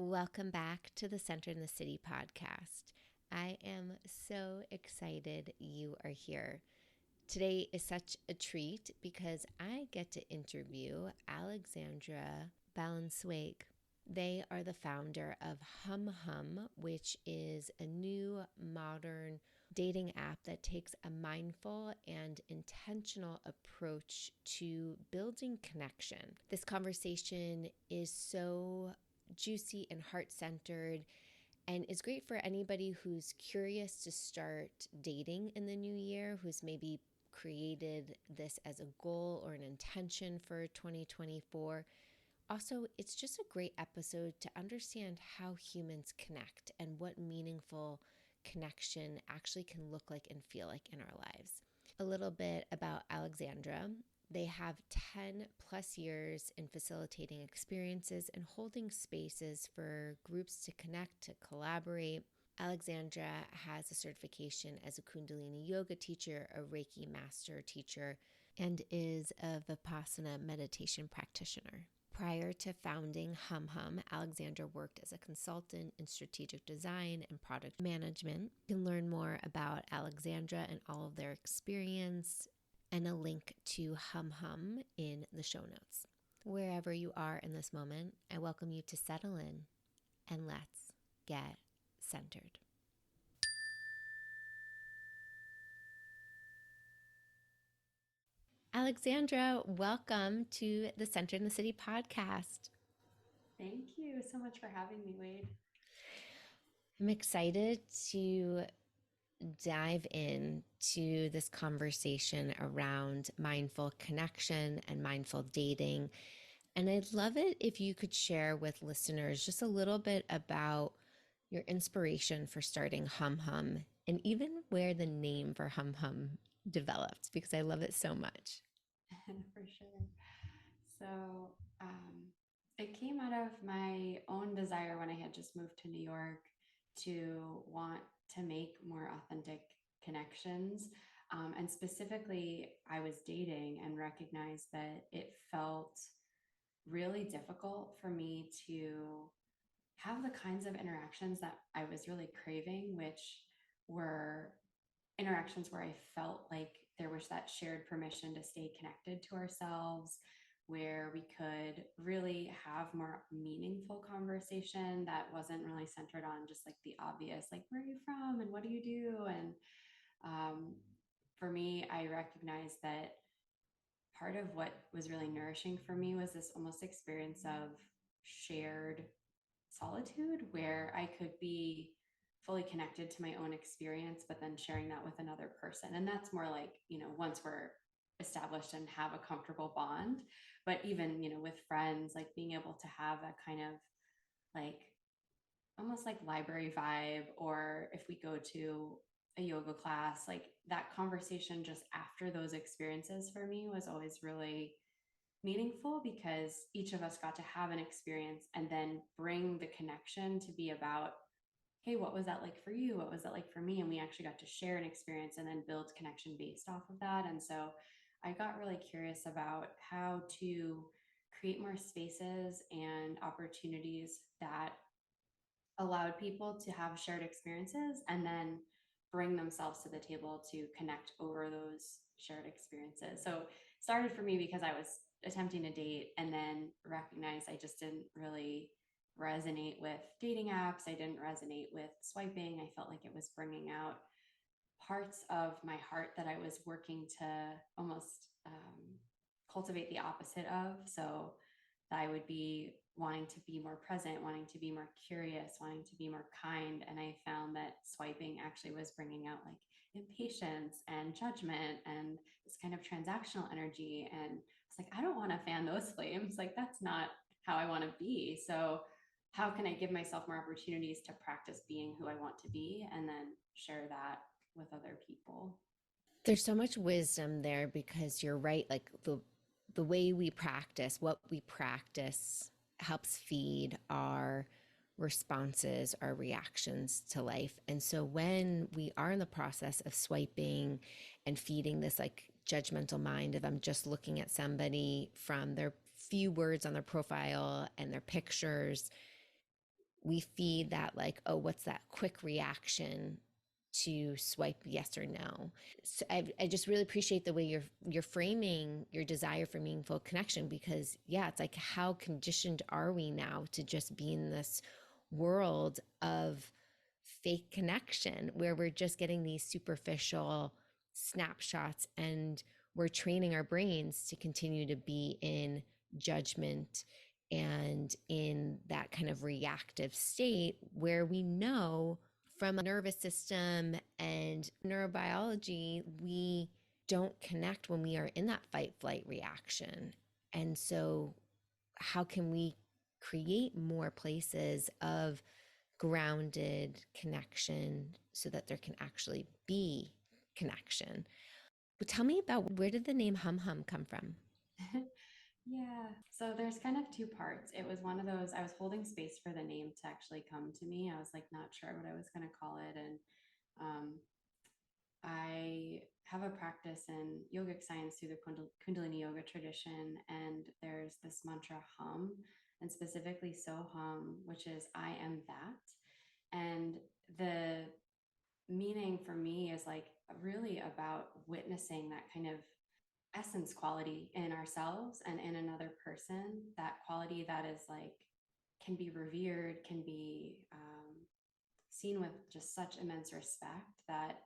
Welcome back to the Center in the City podcast. I am so excited you are here. Today is such a treat because I get to interview Alexandra Balanswake. They are the founder of humhum, which is a new modern dating app that takes a mindful and intentional approach to building connection. This conversation is so juicy and heart-centered and is great for anybody who's curious to start dating in the new year, who's maybe created this as a goal or an intention for 2024. Also, it's just a great episode to understand how humans connect and what meaningful connection actually can look like and feel like in our lives. A little bit about Alexandra. They have 10 plus years in facilitating experiences and holding spaces for groups to connect, to collaborate. Alexandra has a certification as a Kundalini Yoga teacher, a Reiki Master Teacher, and is a Vipassana meditation practitioner. Prior to founding humhum, Alexandra worked as a consultant in strategic design and product management. You can learn more about Alexandra and all of their experience and a link to humhum in the show notes. Wherever you are in this moment, I welcome you to settle in and let's get centered. Alexandra, welcome to the Center in the City podcast. Thank you so much for having me, Wade. I'm excited to dive into this conversation around mindful connection and mindful dating. And I'd love it if you could share with listeners just a little bit about your inspiration for starting humhum and even where the name for humhum developed, because I love it so much. For sure. So it came out of my own desire when I had just moved to New York to want to make more authentic connections. And specifically, I was dating and recognized that it felt really difficult for me to have the kinds of interactions that I was really craving, which were interactions where I felt like there was that shared permission to stay connected to ourselves, where we could really have more meaningful conversation that wasn't really centered on just like the obvious, like, where are you from and what do you do? And for me, I recognized that part of what was really nourishing for me was this almost experience of shared solitude where I could be fully connected to my own experience, but then sharing that with another person. And that's more like, once we're established and have a comfortable bond, but even, with friends, like being able to have a kind of like almost like library vibe, or if we go to a yoga class, like that conversation just after those experiences for me was always really meaningful because each of us got to have an experience and then bring the connection to be about, hey, what was that like for you? What was that like for me? And we actually got to share an experience and then build connection based off of that. And so I got really curious about how to create more spaces and opportunities that allowed people to have shared experiences and then bring themselves to the table to connect over those shared experiences. So it started for me because I was attempting to date and then recognized I just didn't really resonate with dating apps. I didn't resonate with swiping. I felt like it was bringing out parts of my heart that I was working to almost cultivate the opposite of. So I would be wanting to be more present, wanting to be more curious, wanting to be more kind. And I found that swiping actually was bringing out like impatience and judgment and this kind of transactional energy. And it's like, I don't want to fan those flames. Like, that's not how I want to be. So how can I give myself more opportunities to practice being who I want to be and then share that with other people? There's so much wisdom there because you're right. Like the way we practice, what we practice helps feed our responses, our reactions to life. And so when we are in the process of swiping and feeding this like judgmental mind of I'm just looking at somebody from their few words on their profile and their pictures, we feed that like, oh, what's that quick reaction to swipe yes or no. So I just really appreciate the way you're framing your desire for meaningful connection, because yeah, it's like, how conditioned are we now to just be in this world of fake connection where we're just getting these superficial snapshots, and we're training our brains to continue to be in judgment and in that kind of reactive state where we know from a nervous system and neurobiology, we don't connect when we are in that fight flight reaction. And so, how can we create more places of grounded connection so that there can actually be connection? But tell me about, where did the name Hum Hum come from? Yeah. So there's kind of two parts. It was one of those, I was holding space for the name to actually come to me. I was like not sure what I was going to call it. And um, I have a practice in yogic science through the Kundalini Yoga tradition. And there's this mantra hum, and specifically so hum, which is I am that. And the meaning for me is like really about witnessing that kind of essence quality in ourselves and in another person, that quality that is like can be revered, can be seen with just such immense respect, that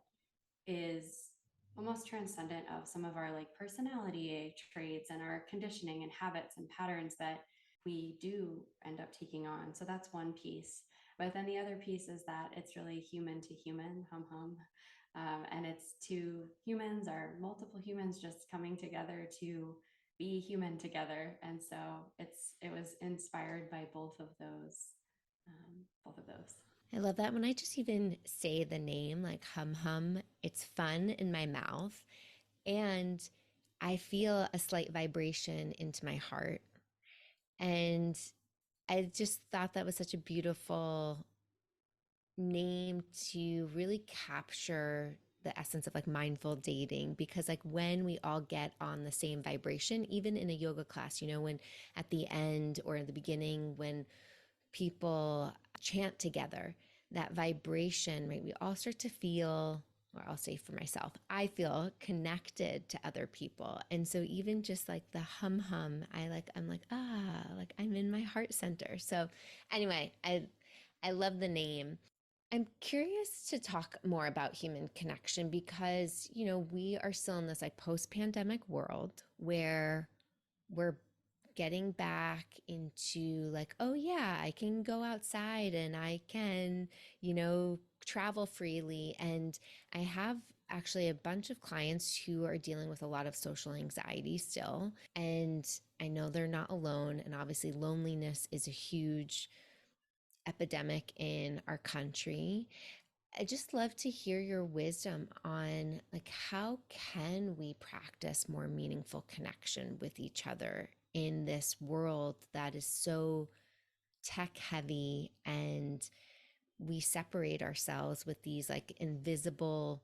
is almost transcendent of some of our like personality traits and our conditioning and habits and patterns that we do end up taking on. So that's one piece. But then the other piece is that it's really human to human, hum hum. And it's two humans or multiple humans just coming together to be human together. And so it was inspired by both of those, both of those. I love that. When I just even say the name, like Hum Hum, it's fun in my mouth. And I feel a slight vibration into my heart. And I just thought that was such a beautiful name to really capture the essence of like mindful dating, because like when we all get on the same vibration, even in a yoga class, when at the end or in the beginning, when people chant together, that vibration, right? We all start to feel, or I'll say for myself, I feel connected to other people. And so even just like the hum hum, I'm like, like I'm in my heart center. So anyway, I love the name. I'm curious to talk more about human connection because, we are still in this like post-pandemic world where we're getting back into like, oh yeah, I can go outside and I can, travel freely. And I have actually a bunch of clients who are dealing with a lot of social anxiety still. And I know they're not alone. And obviously, loneliness is a huge epidemic in our country. I just love to hear your wisdom on like, how can we practice more meaningful connection with each other in this world that is so tech heavy, and we separate ourselves with these like invisible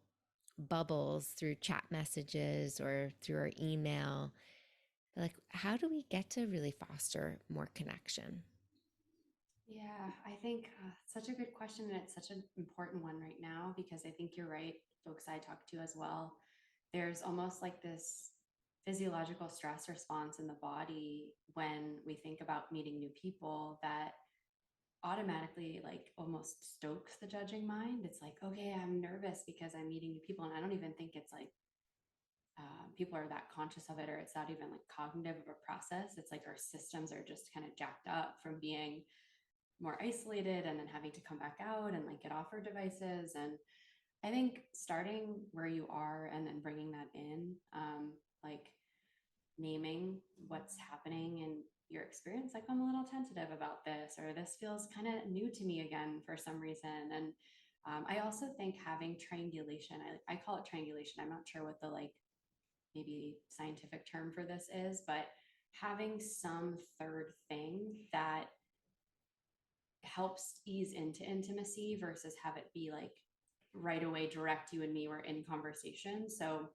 bubbles through chat messages or through our email. Like, how do we get to really foster more connection? Yeah, I think such a good question. And it's such an important one right now because I think you're right. Folks I talk to as well, there's almost like this physiological stress response in the body when we think about meeting new people that automatically like almost stokes the judging mind. It's like, okay, I'm nervous because I'm meeting new people. And I don't even think it's like people are that conscious of it, or it's not even like cognitive of a process. It's like our systems are just kind of jacked up from being more isolated and then having to come back out and like get off our devices. And I think starting where you are and then bringing that in, like naming what's happening in your experience, like I'm a little tentative about this, or this feels kind of new to me again for some reason. And I also think having triangulation, I call it triangulation. I'm not sure what the like maybe scientific term for this is, but having some third thing that helps ease into intimacy versus have it be like right away direct you and me were in conversation. So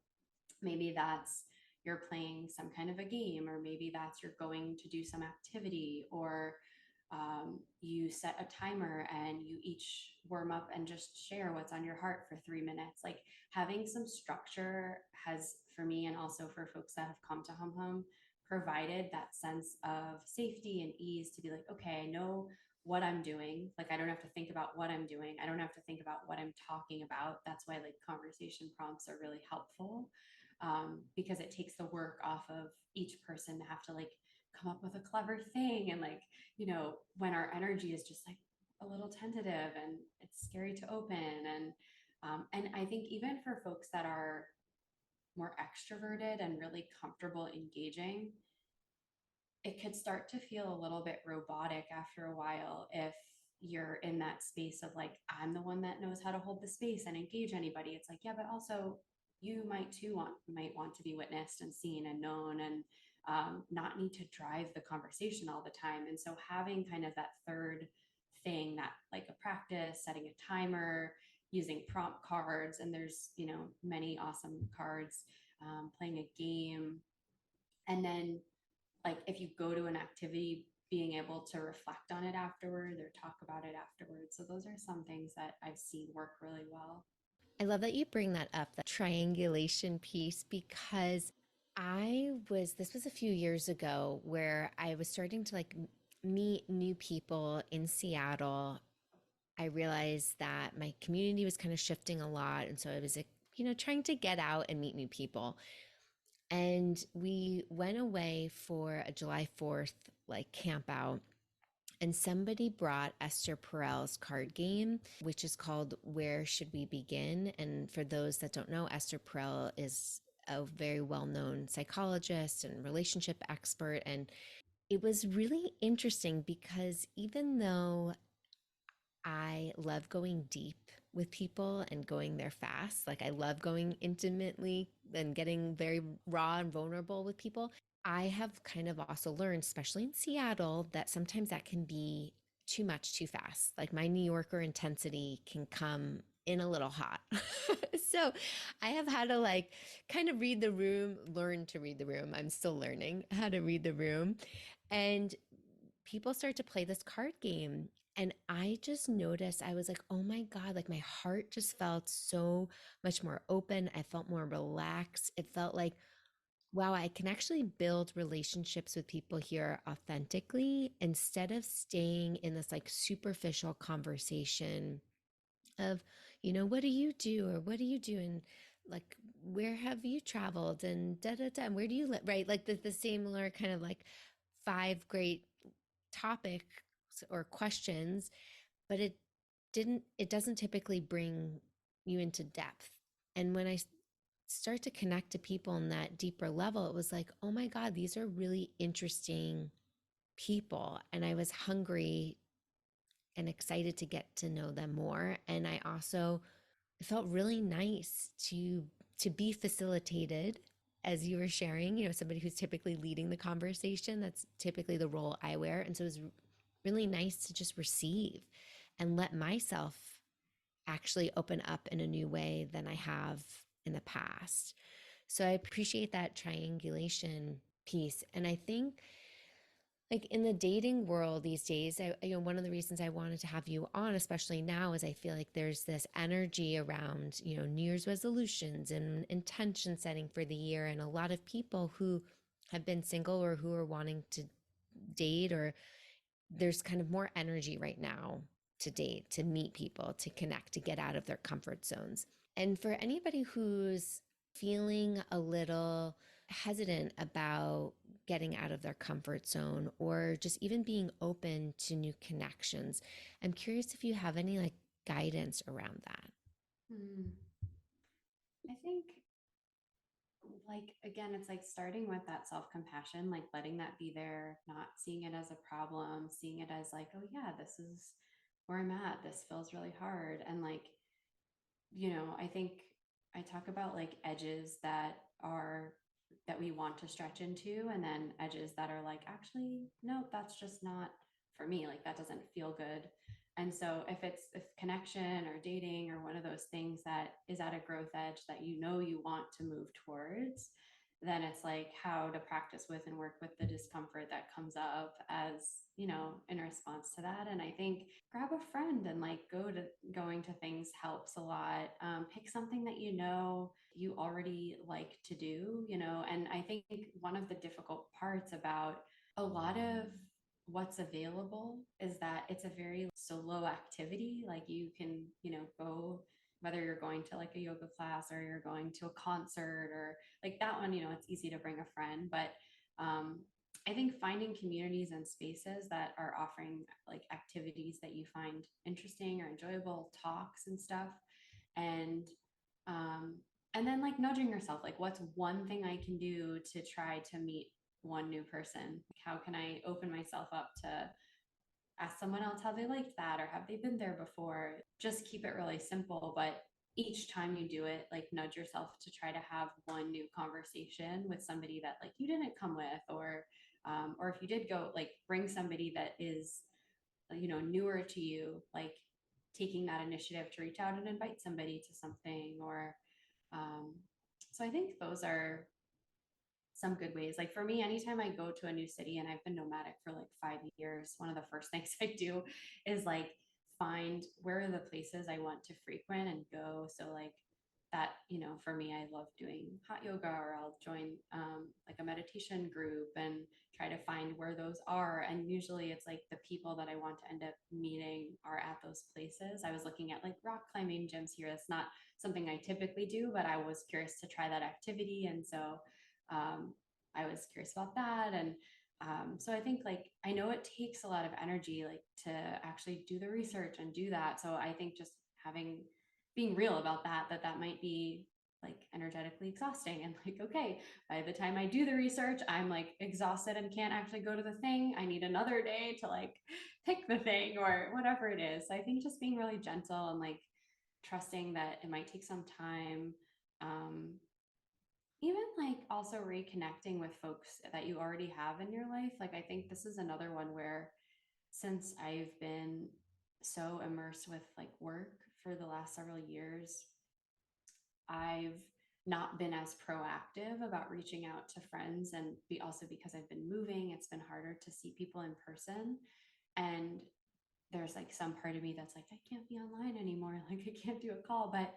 maybe that's you're playing some kind of a game, or maybe that's you're going to do some activity, or you set a timer and you each warm up and just share what's on your heart for 3 minutes. Like having some structure has, for me, and also for folks that have come to humhum, provided that sense of safety and ease to be like, okay, I know what I'm doing. Like I don't have to think about what I'm doing. I don't have to think about what I'm talking about. That's why like conversation prompts are really helpful, because it takes the work off of each person to have to like come up with a clever thing. And like, when our energy is just like a little tentative and it's scary to open. And I think even for folks that are more extroverted and really comfortable engaging, it could start to feel a little bit robotic after a while if you're in that space of like, I'm the one that knows how to hold the space and engage anybody. It's like, yeah, but also you might want to be witnessed and seen and known, and not need to drive the conversation all the time. And so having kind of that third thing, that like a practice, setting a timer, using prompt cards, and there's many awesome cards, playing a game, and then like if you go to an activity, being able to reflect on it afterward or talk about it afterwards. So those are some things that I've seen work really well. I love that you bring that up, the triangulation piece, because this was a few years ago where I was starting to like meet new people in Seattle. I realized that my community was kind of shifting a lot. And so I was, trying to get out and meet new people. And we went away for a July 4th, like camp out. And somebody brought Esther Perel's card game, which is called Where Should We Begin? And for those that don't know, Esther Perel is a very well known psychologist and relationship expert. And it was really interesting because even though I love going deep with people and going there fast, like I love going intimately and getting very raw and vulnerable with people, I have kind of also learned, especially in Seattle, that sometimes that can be too much too fast. Like my New Yorker intensity can come in a little hot. So I have had to like kind of read the room, learn to read the room. I'm still learning how to read the room. And people start to play this card game. And I just noticed, I was like, oh my God, like my heart just felt so much more open. I felt more relaxed. It felt like, wow, I can actually build relationships with people here authentically instead of staying in this like superficial conversation of, what do you do? Or what do you do? And like, where have you traveled? And da da da. And where do you live? Right. Like the similar kind of like five great topics or questions, but it doesn't typically bring you into depth. And when I start to connect to people on that deeper level, it was like, oh my God, these are really interesting people. And I was hungry and excited to get to know them more. And I also, it felt really nice to be facilitated as you were sharing, somebody who's typically leading the conversation. That's typically the role I wear. And so it was really nice to just receive and let myself actually open up in a new way than I have in the past. So I appreciate that triangulation piece. And I think like in the dating world these days, one of the reasons I wanted to have you on, especially now, is I feel like there's this energy around, New Year's resolutions and intention setting for the year. And a lot of people who have been single or who are wanting to date, or there's kind of more energy right now to date, to meet people, to connect, to get out of their comfort zones. And for anybody who's feeling a little hesitant about getting out of their comfort zone or just even being open to new connections, I'm curious if you have any like guidance around that. I think, like, again, it's like starting with that self-compassion, like letting that be there, not seeing it as a problem, seeing it as like, oh yeah, this is where I'm at, this feels really hard. And like, I think I talk about like edges that we want to stretch into, and then edges that are like, actually, no, that's just not for me. Like that doesn't feel good. And so if connection or dating or one of those things that is at a growth edge that you want to move towards, then it's like how to practice with and work with the discomfort that comes up as, in response to that. And I think grab a friend and like going to things helps a lot. Pick something that you already like to do, and I think one of the difficult parts about a lot of what's available is that it's a very solo activity. Like you can, go, whether you're going to like a yoga class or you're going to a concert or like that one, it's easy to bring a friend. But um, I think finding communities and spaces that are offering like activities that you find interesting or enjoyable, talks and stuff, and um, and then like nudging yourself, like what's one thing I can do to try to meet one new person? How can I open myself up to ask someone else how they liked that or have they been there before? Just keep it really simple, but each time you do it, like nudge yourself to try to have one new conversation with somebody that like you didn't come with, or if you did go, like bring somebody that is newer to you, like taking that initiative to reach out and invite somebody to something, or um, so I think those are some good ways. Like for me, anytime I go to a new city, and I've been nomadic for like 5 years, one of the first things I do is like find where are the places I want to frequent and go. So like that, for me, I love doing hot yoga, or I'll join like a meditation group and try to find where those are. And usually it's like the people that I want to end up meeting are at those places. I was looking at like rock climbing gyms here. It's not something I typically do, but I was curious to try that activity. And so um, I was curious about that. And so I think like I know it takes a lot of energy like to actually do the research and do that. So I think just being real about that might be like energetically exhausting, and like, okay, by the time I do the research, I'm like exhausted and can't actually go to the thing. I need another day to like pick the thing or whatever it is. So I think just being really gentle and like trusting that it might take some time. Um, Even like also reconnecting with folks that you already have in your life. Like I think this is another one where, since I've been so immersed with like work for the last several years, I've not been as proactive about reaching out to friends, and also because I've been moving, it's been harder to see people in person. And there's like some part of me that's like, I can't be online anymore. Like I can't do a call. But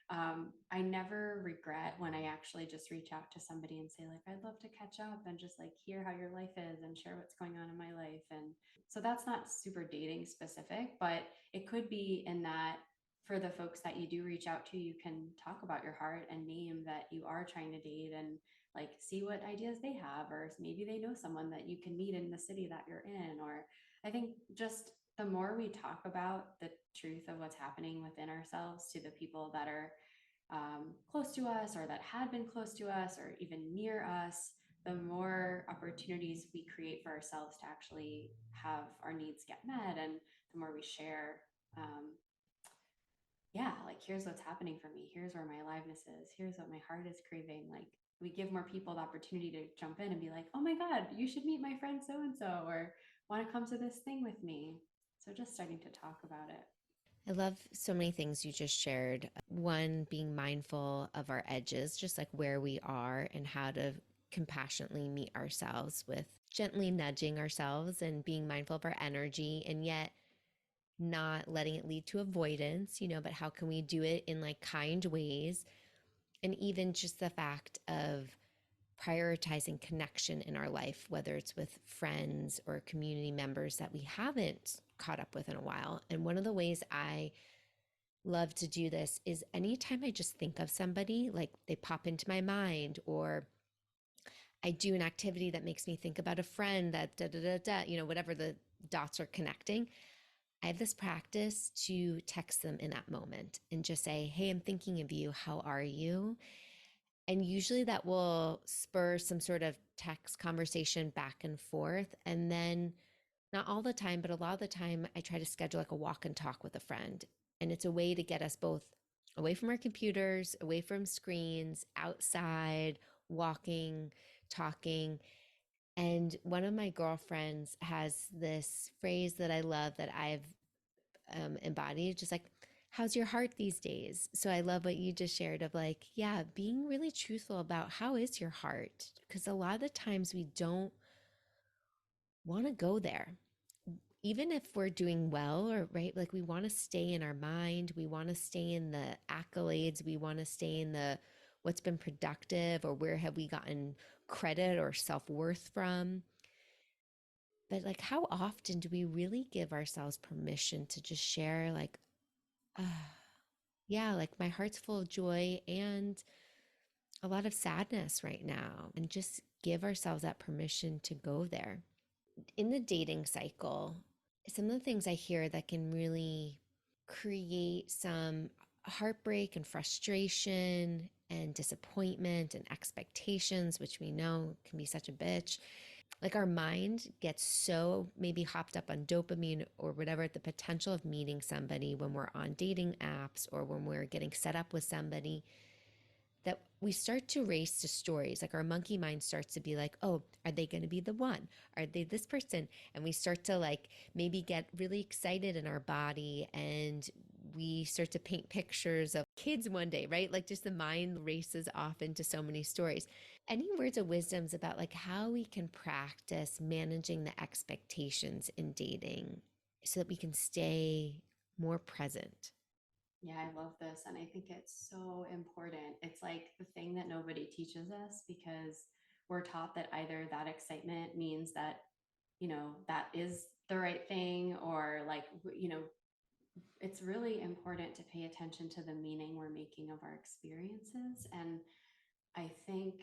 I never regret when I actually just reach out to somebody and say like, I'd love to catch up and just like hear how your life is and share what's going on in my life. And so that's not super dating specific, but it could be in that for the folks that you do reach out to, you can talk about your heart and name that you are trying to date, and like see what ideas they have, or maybe they know someone that you can meet in the city that you're in. Or I think just the more we talk about the truth of what's happening within ourselves to the people that are close to us, or that had been close to us, or even near us, the more opportunities we create for ourselves to actually have our needs get met. And the more we share, yeah, like here's what's happening for me, here's where my aliveness is, here's what my heart is craving. Like we give more people the opportunity to jump in and be like, oh my God, you should meet my friend so and so, or want to come to this thing with me. So just starting to talk about it. I love so many things you just shared. One, being mindful of our edges, just like where we are and how to compassionately meet ourselves with gently nudging ourselves and being mindful of our energy, and yet not letting it lead to avoidance, but how can we do it in like kind ways? And even just the fact of prioritizing connection in our life, whether it's with friends or community members that we haven't caught up with in a while. And one of the ways I love to do this is anytime I just think of somebody, like they pop into my mind, or I do an activity that makes me think about a friend that da da da da, whatever the dots are connecting. I have this practice to text them in that moment and just say, hey, I'm thinking of you. How are you? And usually that will spur some sort of text conversation back and forth. And then, not all the time, but a lot of the time, I try to schedule like a walk and talk with a friend. And it's a way to get us both away from our computers, away from screens, outside, walking, talking. And one of my girlfriends has this phrase that I love that I've embodied, just like, how's your heart these days? So I love what you just shared of like, yeah, being really truthful about how is your heart? Because a lot of the times we don't want to go there. Even if we're doing well, or right, like we want to stay in our mind, we want to stay in the accolades, we want to stay in the what's been productive or where have we gotten credit or self-worth from. But like how often do we really give ourselves permission to just share like, yeah, like my heart's full of joy and a lot of sadness right now, and just give ourselves that permission to go there. In the dating cycle, some of the things I hear that can really create some heartbreak and frustration and disappointment and expectations, which we know can be such a bitch. Like our mind gets so maybe hopped up on dopamine or whatever, the potential of meeting somebody when we're on dating apps or when we're getting set up with somebody, that we start to race to stories. Like our monkey mind starts to be like, oh, are they going to be the one? Are they this person? And we start to like maybe get really excited in our body, and we start to paint pictures of kids one day, right? Like just the mind races off into so many stories. Any words of wisdoms about like how we can practice managing the expectations in dating so that we can stay more present? Yeah, I love this. And I think it's so important. It's like the thing that nobody teaches us because we're taught that either that excitement means that, that is the right thing, or like, it's really important to pay attention to the meaning we're making of our experiences. And I think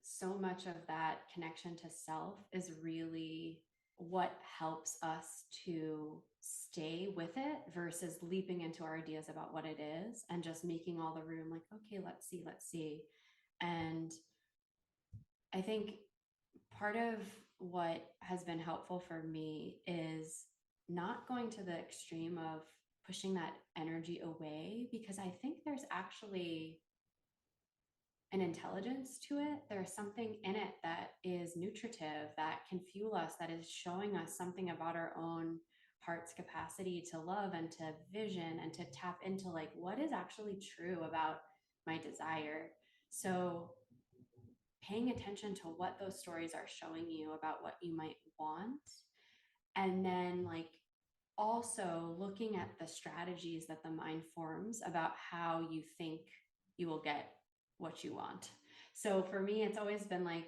so much of that connection to self is really what helps us to stay with it versus leaping into our ideas about what it is and just making all the room like, okay, let's see. And I think part of what has been helpful for me is not going to the extreme of pushing that energy away, because I think there's actually an intelligence to it. There's something in it that is nutritive, that can fuel us, that is showing us something about our own heart's capacity to love and to vision and to tap into like what is actually true about my desire. So paying attention to what those stories are showing you about what you might want, and then like also looking at the strategies that the mind forms about how you think you will get what you want. So for me, it's always been like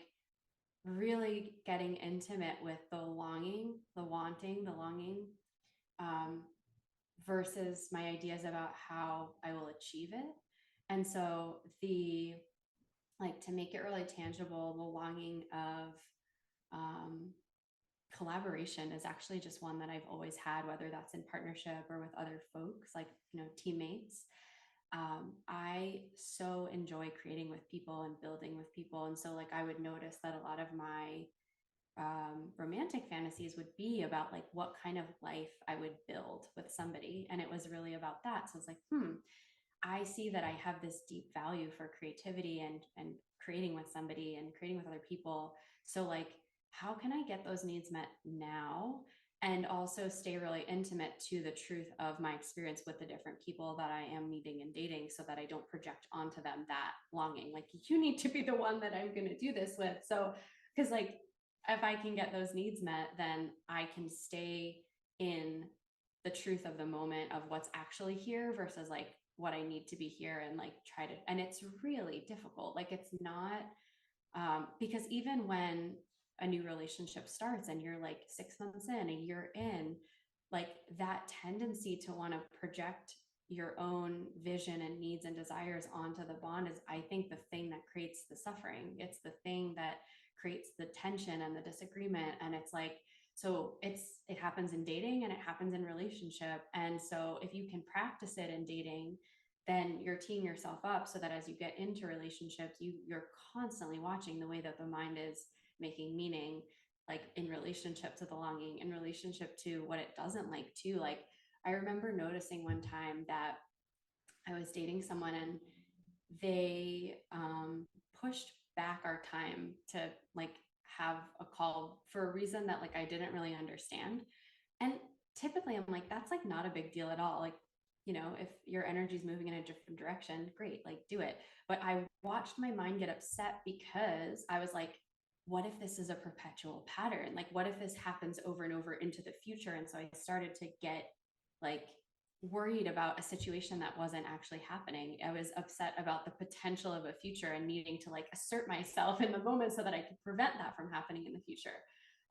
really getting intimate with the longing, the wanting, the longing, um, versus my ideas about how I will achieve it. And so the like to make it really tangible, the longing of um, collaboration is actually just one that I've always had, whether that's in partnership or with other folks, like, teammates. I so enjoy creating with people and building with people. And so, like, I would notice that a lot of my romantic fantasies would be about like what kind of life I would build with somebody. And it was really about that. So it's like, I see that I have this deep value for creativity and creating with somebody and creating with other people. So like, how can I get those needs met now and also stay really intimate to the truth of my experience with the different people that I am meeting and dating, so that I don't project onto them that longing like you need to be the one that I'm going to do this with. So because like if I can get those needs met, then I can stay in the truth of the moment of what's actually here versus like what I need to be here, and like try to, and it's really difficult. Like it's not, because even when a new relationship starts and you're like 6 months in, a year in, like that tendency to want to project your own vision and needs and desires onto the bond is, I think, the thing that creates the suffering. It's the thing that creates the tension and the disagreement. And it's like, so it happens in dating and it happens in relationship. And so if you can practice it in dating, then you're teeing yourself up so that as you get into relationships, you're constantly watching the way that the mind is making meaning, like in relationship to the longing, in relationship to what it doesn't like too. Like I remember noticing one time that I was dating someone and they pushed back our time to like have a call for a reason that like I didn't really understand. And typically I'm like, that's like not a big deal at all. Like if your energy is moving in a different direction, great, like do it. But I watched my mind get upset because I was like, what if this is a perpetual pattern? Like, what if this happens over and over into the future? And so I started to get like worried about a situation that wasn't actually happening. I was upset about the potential of a future and needing to like assert myself in the moment so that I could prevent that from happening in the future.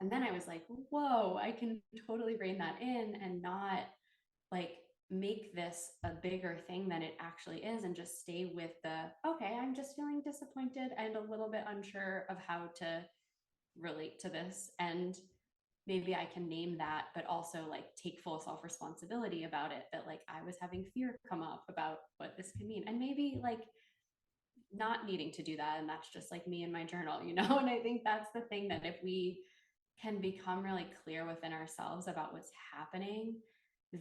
And then I was like, whoa, I can totally rein that in and not like make this a bigger thing than it actually is, and just stay with the, okay, I'm just feeling disappointed and a little bit unsure of how to relate to this. And maybe I can name that, but also like take full self responsibility about it, that like I was having fear come up about what this could mean. And maybe like not needing to do that. And that's just like me in my journal, And I think that's the thing, that if we can become really clear within ourselves about what's happening,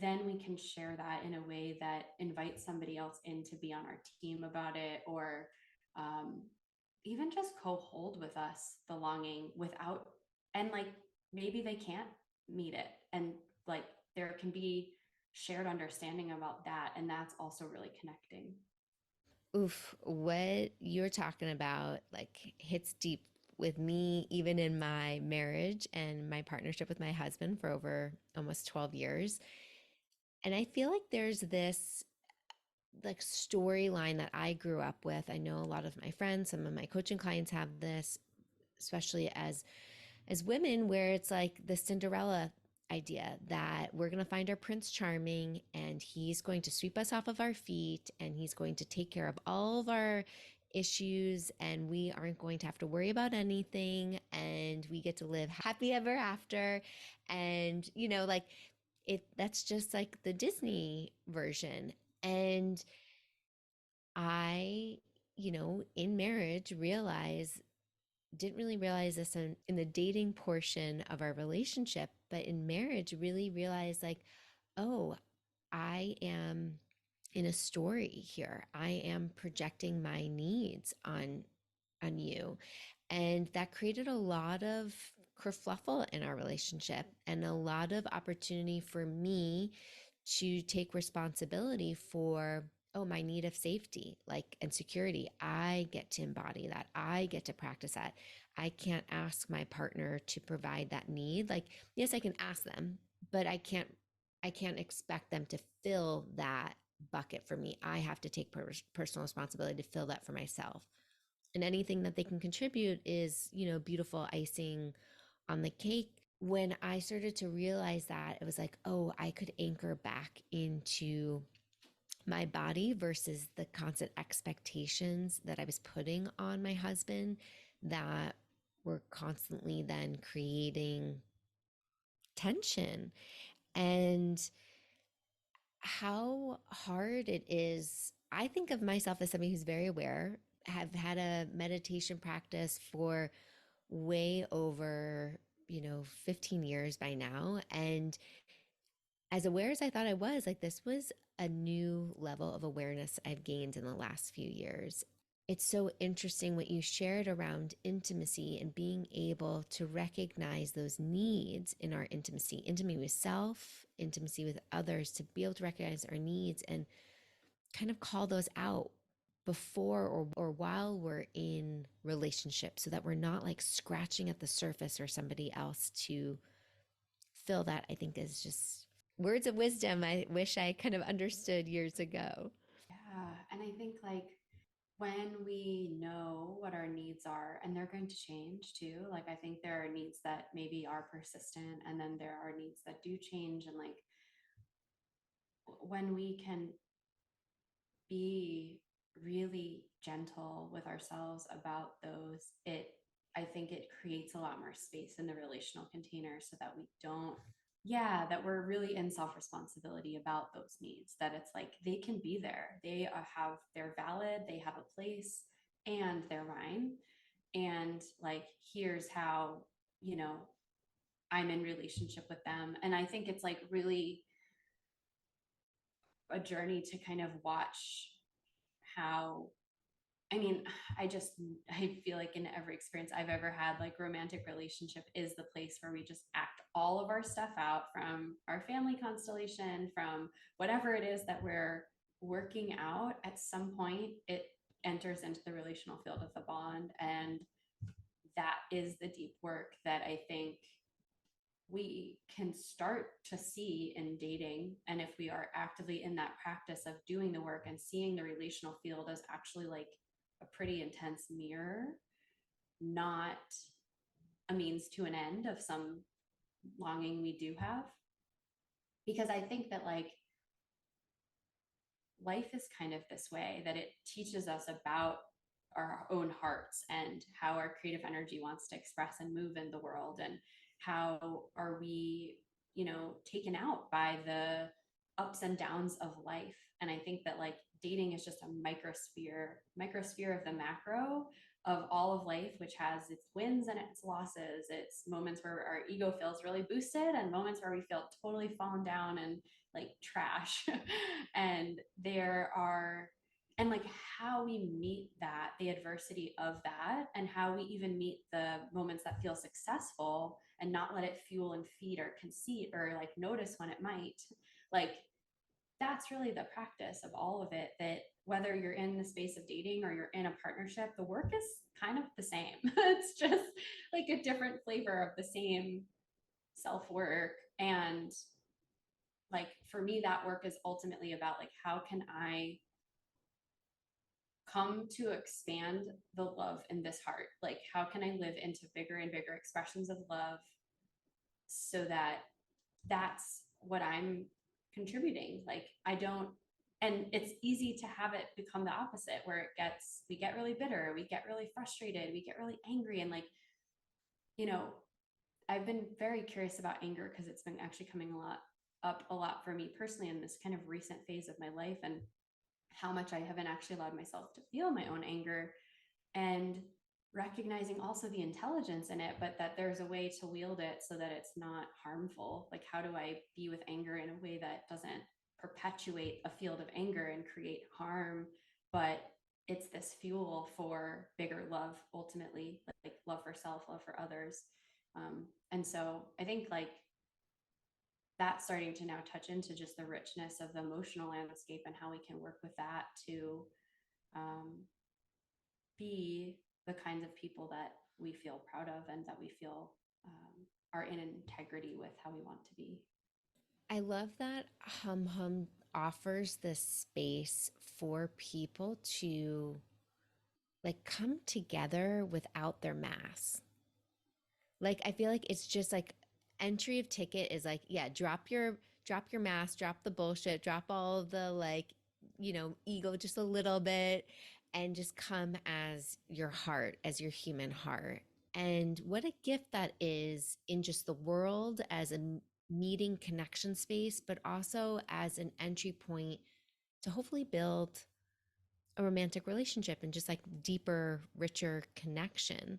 then we can share that in a way that invites somebody else in to be on our team about it, or um, even just co-hold with us the longing without, and like maybe they can't meet it, and like there can be shared understanding about that, and that's also really connecting. Oof, what you're talking about like hits deep with me, even in my marriage and my partnership with my husband for over almost 12 years. And I feel like there's this like storyline that I grew up with. I know a lot of my friends, some of my coaching clients have this, especially as women, where it's like the Cinderella idea that we're going to find our Prince Charming and he's going to sweep us off of our feet and he's going to take care of all of our issues and we aren't going to have to worry about anything and we get to live happy ever after. And, like that's just like the Disney version. And I, in marriage didn't really realize this in the dating portion of our relationship, but in marriage, really realized like, oh, I am in a story here. I am projecting my needs on you. And that created a lot of kerfluffle in our relationship and a lot of opportunity for me to take responsibility for, oh, my need of safety, like, and security. I get to embody that. I get to practice that. I can't ask my partner to provide that need. Like, yes, I can ask them, but I can't expect them to fill that bucket for me. I have to take personal responsibility to fill that for myself. And anything that they can contribute is, beautiful icing on the cake. When I started to realize that, it was like, oh, I could anchor back into my body versus the constant expectations that I was putting on my husband that were constantly then creating tension. And how hard it is. I think of myself as somebody who's very aware, have had a meditation practice for way over, 15 years by now. And as aware as I thought I was, like this was a new level of awareness I've gained in the last few years. It's so interesting what you shared around intimacy and being able to recognize those needs in our intimacy with self, intimacy with others, to be able to recognize our needs and kind of call those out before or while we're in relationship, so that we're not like scratching at the surface or somebody else to fill that. I think is just words of wisdom I wish I kind of understood years ago. Yeah. And I think like when we know what our needs are, and they're going to change too, like I think there are needs that maybe are persistent, and then there are needs that do change. And like when we can be really gentle with ourselves about those, I think it creates a lot more space in the relational container, so that we don't, yeah, that we're really in self responsibility about those needs, that it's like they can be there, they're valid, they have a place, and they're mine. And like here's how, you know I'm in relationship with them. And I think it's like really a journey to kind of watch how, I mean, I feel like in every experience I've ever had, like romantic relationship is the place where we just act all of our stuff out from our family constellation, from whatever it is that we're working out, at some point it enters into the relational field of the bond. And that is the deep work that I think we can start to see in dating. And if we are actively in that practice of doing the work and seeing the relational field as actually like a pretty intense mirror, not a means to an end of some longing we do have. Because I think that like life is kind of this way, that it teaches us about our own hearts and how our creative energy wants to express and move in the world, and how are we, taken out by the ups and downs of life. And I think that like dating is just a microsphere of the macro of all of life, which has its wins and its losses. It's moments where our ego feels really boosted and moments where we feel totally fallen down and like trash. And there are, and like how we meet that, the adversity of that, and how we even meet the moments that feel successful and not let it fuel and feed our conceit, or like notice when it might. Like that's really the practice of all of it, that whether you're in the space of dating or you're in a partnership, the work is kind of the same. It's just like a different flavor of the same self work. And like for me, that work is ultimately about like, how can I come to expand the love in this heart? Like, how can I live into bigger and bigger expressions of love, so that that's what I'm contributing? Like, I don't, and it's easy to have it become the opposite, where we get really bitter, we get really frustrated, we get really angry. And like, you know, I've been very curious about anger because it's been actually coming up a lot for me personally in this kind of recent phase of my life, and how much I haven't actually allowed myself to feel my own anger, and recognizing also the intelligence in it, but that there's a way to wield it so that it's not harmful. Like, how do I be with anger in a way that doesn't perpetuate a field of anger and create harm, but it's this fuel for bigger love, ultimately, like love for self, love for others. And so I think like that's starting to now touch into just the richness of the emotional landscape and how we can work with that to be the kinds of people that we feel proud of and that we feel are in integrity with how we want to be. I love that Hum Hum offers this space for people to like come together without their masks. Like I feel like it's just like entry of ticket is like, yeah, drop your mask, drop the bullshit, drop all of the like, ego just a little bit, and just come as your heart, as your human heart. And what a gift that is in just the world as a meeting connection space, but also as an entry point to hopefully build a romantic relationship and just like deeper, richer connection.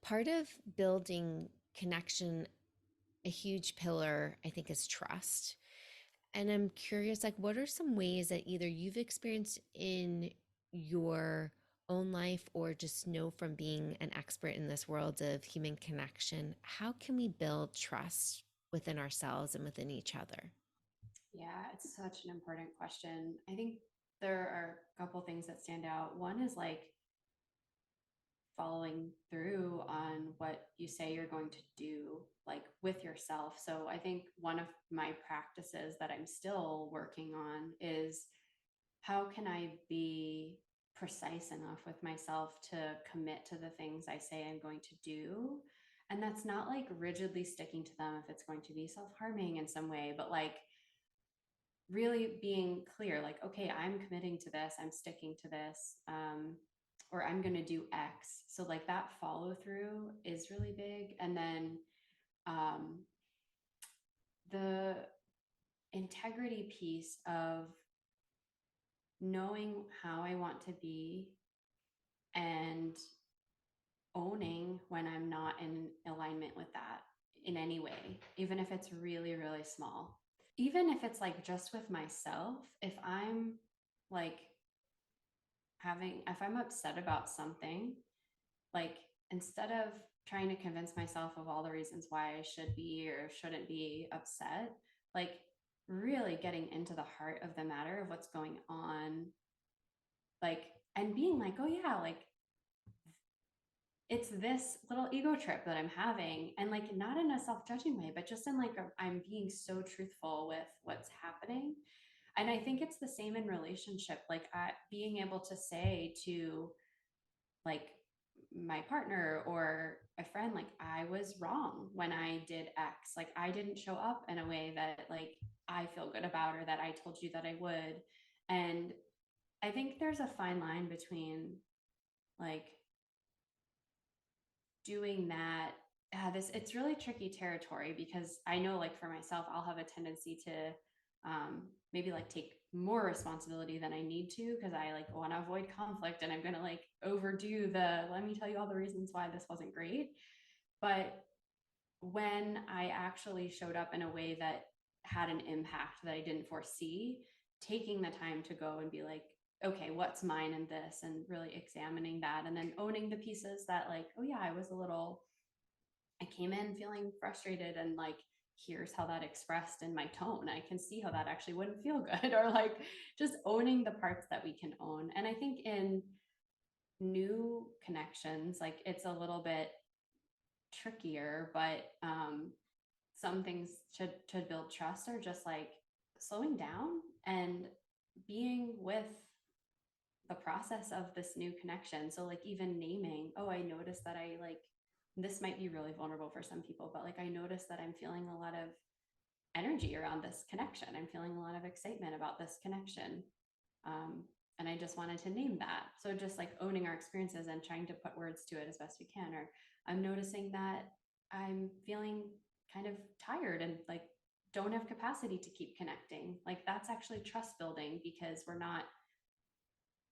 Part of building connection, a huge pillar, I think, is trust. And I'm curious, like, what are some ways that either you've experienced in your own life or just know from being an expert in this world of human connection? How can we build trust within ourselves and within each other? Yeah, it's such an important question. I think there are a couple things that stand out. One is like following through on what you say you're going to do, like with yourself. So I think one of my practices that I'm still working on is, how can I be precise enough with myself to commit to the things I say I'm going to do? And that's not like rigidly sticking to them if it's going to be self-harming in some way, but like really being clear, like, okay, I'm committing to this, I'm sticking to this, or I'm going to do X. So like that follow through is really big. And then the integrity piece of knowing how I want to be and owning when I'm not in alignment with that in any way, even if it's really, really small. Even if it's like just with myself, if I'm like if I'm upset about something, like instead of trying to convince myself of all the reasons why I should be or shouldn't be upset, like really getting into the heart of the matter of what's going on, like, and being like, oh yeah, like it's this little ego trip that I'm having, and like not in a self-judging way, but just in like I'm being so truthful with what's happening. And I think it's the same in relationship, like being able to say to like my partner or a friend, like I was wrong when I did X, like I didn't show up in a way that like I feel good about or that I told you that I would. And I think there's a fine line between like doing that. This It's really tricky territory, because I know like for myself I'll have a tendency to maybe like take more responsibility than I need to, because I like want to avoid conflict, and I'm going to like overdo the let me tell you all the reasons why this wasn't great. But when I actually showed up in a way that had an impact that I didn't foresee, taking the time to go and be like, okay, what's mine in this, and really examining that, and then owning the pieces that like, oh yeah, I came in feeling frustrated, and like, here's how that expressed in my tone. I can see how that actually wouldn't feel good. Or like just owning the parts that we can own. And I think in new connections, like it's a little bit trickier, but some things to build trust are just like slowing down and being with the process of this new connection. So like even naming, oh, I noticed that I like, this might be really vulnerable for some people, but like I noticed that I'm feeling a lot of energy around this connection. I'm feeling a lot of excitement about this connection. Um, and I just wanted to name that. So just like owning our experiences and trying to put words to it as best we can. Or I'm noticing that I'm feeling kind of tired and like don't have capacity to keep connecting. Like that's actually trust building, because we're not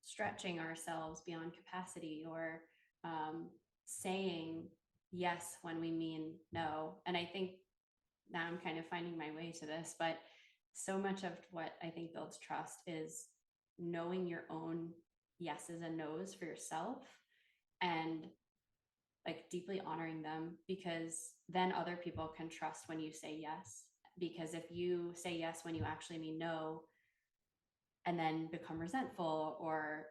stretching ourselves beyond capacity, or saying yes when we mean no. And I think now I'm kind of finding my way to this, but so much of what I think builds trust is knowing your own yeses and nos for yourself, and like deeply honoring them, because then other people can trust when you say yes. Because if you say yes when you actually mean no, and then become resentful, or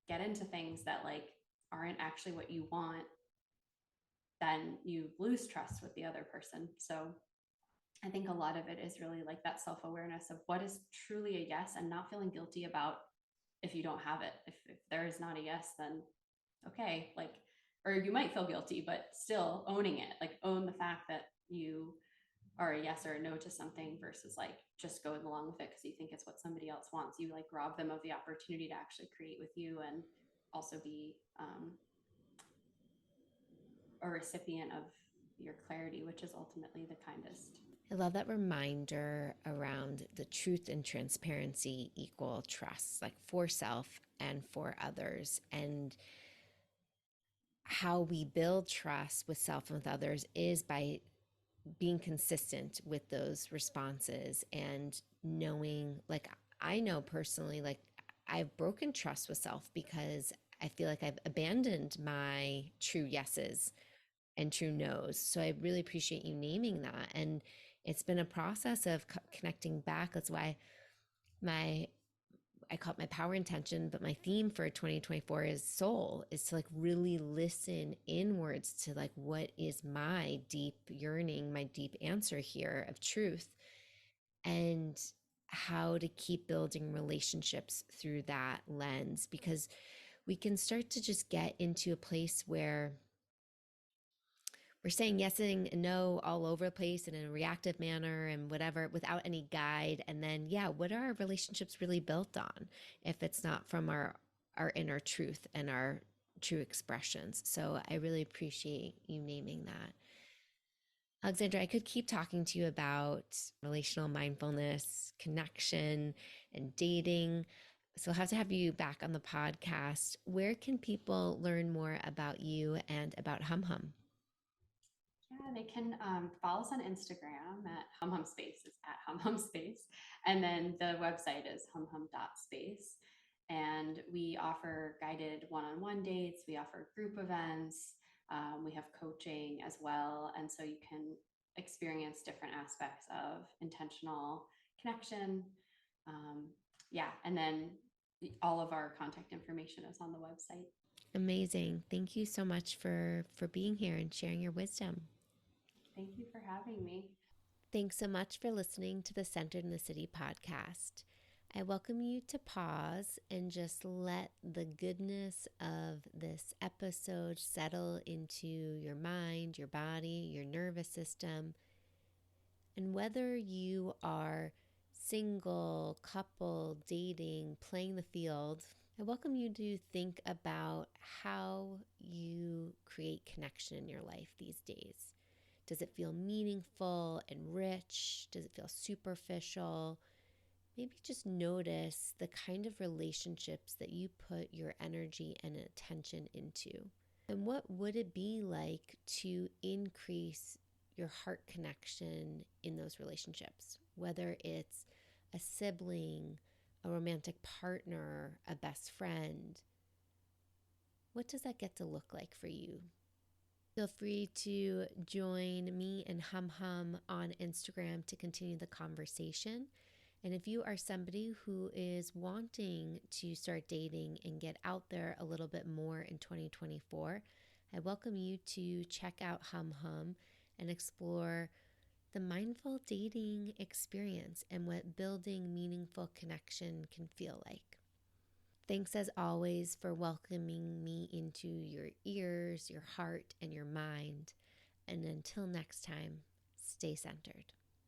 get into things that like aren't actually what you want, then you lose trust with the other person. So I think a lot of it is really like that self-awareness of what is truly a yes, and not feeling guilty about if you don't have it. If there is not a yes, then okay, like, or you might feel guilty, but still owning it, like own the fact that you are a yes or a no to something, versus like just going along with it because you think it's what somebody else wants. You like rob them of the opportunity to actually create with you, and also be a recipient of your clarity, which is ultimately the kindest. I love that reminder around the truth and transparency equal trust, like for self and for others. And how we build trust with self and with others is by being consistent with those responses, and knowing, like, I know personally, like, I've broken trust with self because I feel like I've abandoned my true yeses and true no's. So I really appreciate you naming that. And it's been a process of connecting back. That's why my I call it my power intention, but my theme for 2024 is soul, is to like really listen inwards to like, what is my deep yearning, my deep answer here of truth, and how to keep building relationships through that lens. Because we can start to just get into a place where we're saying yes and no all over the place in a reactive manner and whatever, without any guide. And then, yeah, what are our relationships really built on if it's not from our inner truth and our true expressions? So I really appreciate you naming that. Alexandra, I could keep talking to you about relational mindfulness, connection, and dating. So I'll have to have you back on the podcast. Where can people learn more about you and about humhum? Yeah, they can follow us on Instagram at humhum space. It's at humhum space. And then the website is humhum.space. And we offer guided one-on-one dates. We offer group events. We have coaching as well. And so you can experience different aspects of intentional connection. Yeah. And then all of our contact information is on the website. Amazing. Thank you so much for being here and sharing your wisdom. Thank you for having me. Thanks so much for listening to the Centered in the City podcast. I welcome you to pause and just let the goodness of this episode settle into your mind, your body, your nervous system. And whether you are single, couple, dating, playing the field, I welcome you to think about how you create connection in your life these days. Does it feel meaningful and rich? Does it feel superficial? Maybe just notice the kind of relationships that you put your energy and attention into. And what would it be like to increase your heart connection in those relationships? Whether it's a sibling, a romantic partner, a best friend. What does that get to look like for you? Feel free to join me and humhum on Instagram to continue the conversation. And if you are somebody who is wanting to start dating and get out there a little bit more in 2024, I welcome you to check out humhum and explore the mindful dating experience and what building meaningful connection can feel like. Thanks as always for welcoming me into your ears, your heart, and your mind. And until next time, stay centered.